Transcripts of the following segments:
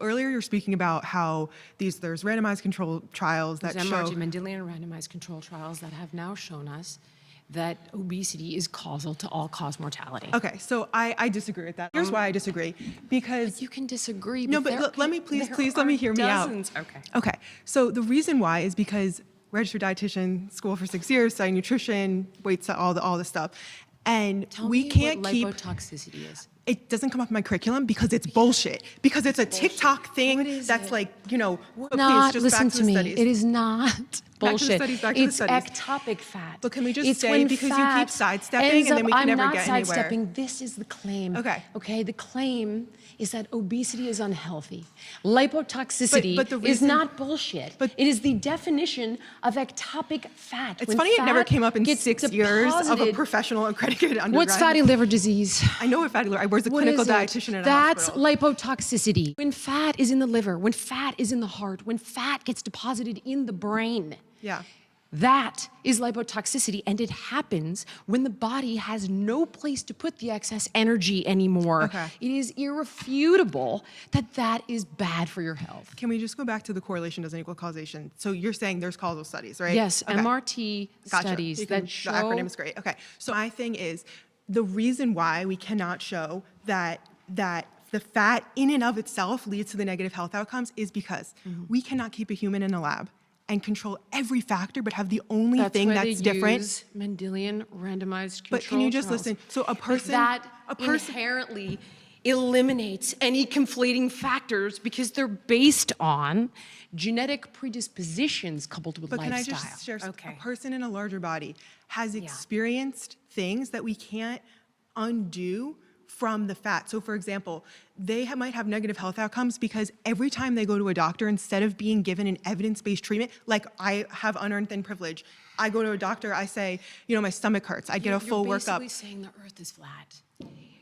earlier you're speaking about how there's randomized control trials that show Mendelian randomized control trials that have now shown us that obesity is causal to all-cause mortality. Okay, so I disagree with that. Here's why I disagree. Because you can disagree. No, but let me please let me hear me out. Okay. Okay. So the reason why is because registered dietitian, school for 6 years, studying nutrition, weights, all the stuff, and we can't keep. Lipotoxicity is. It doesn't come up in my curriculum because it's bullshit. Because it's a TikTok thing that's it? like, Not, please just listen back to to the me. studies. It is not bullshit. Back to the It's studies. ectopic fat. But can we just It's say, when because you fat keep sidestepping ends and then we up- can never I'm not get anywhere. sidestepping. This is the claim. Okay. Okay. The claim is that obesity is unhealthy. Lipotoxicity But the is reason- not bullshit. but- it is the definition of ectopic fat. It's When funny it never fat came up in gets 6 years of a deposited- professional accredited undergrad. What's fatty liver disease? I know what fatty liver. I was a What clinical is it? dietitian in a That's hospital. lipotoxicity. When fat is in the liver, when fat is in the heart, when fat gets deposited in the brain. Yeah. That is lipotoxicity, and it happens when the body has no place to put the excess energy anymore. Okay. It is irrefutable that that is bad for your health. Can we just go back to the correlation doesn't equal causation? So you're saying there's causal studies, right? Yes, Okay. MRT Gotcha. studies that show... The acronym is great. Okay, so my thing is, the reason why we cannot show that the fat in and of itself leads to the negative health outcomes is because we cannot keep a human in a lab and control every factor, but have the only thing that's different. Use Mendelian randomized control But can you just trials. listen? So a person, That inherently eliminates any conflating factors because they're based on genetic predispositions coupled with But lifestyle. can I just share? Okay. A person in a larger body has experienced things that we can't undo from the fat. So for example, they might have negative health outcomes because every time they go to a doctor, instead of being given an evidence-based treatment, like I have unearned thin privilege, I go to a doctor, I say, my stomach hurts, I get a full You're workup. basically saying the earth is flat.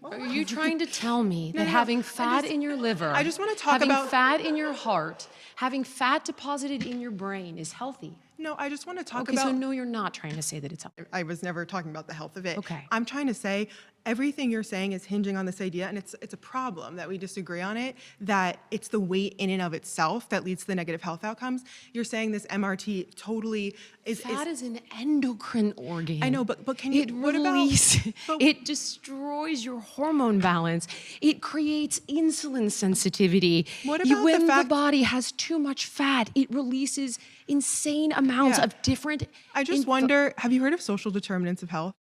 Are you trying to tell me that no, having fat in your liver, I just want to talk having about fat in your heart, having fat deposited in your brain is healthy? No, I just want to talk Okay, about... so no, you're not trying to say that it's healthy. I was never talking about the health of it. Okay. I'm trying to say everything you're saying is hinging on this idea, and it's a problem that we disagree on it, that it's the weight in and of itself that leads to the negative health outcomes. You're saying this MRT totally is... Fat is an endocrine organ. I know, but can you... It it destroys your hormone balance. It creates insulin sensitivity. What about when the fact... the body has too much fat, it releases insane amounts of different... I just wonder, have you heard of social determinants of health?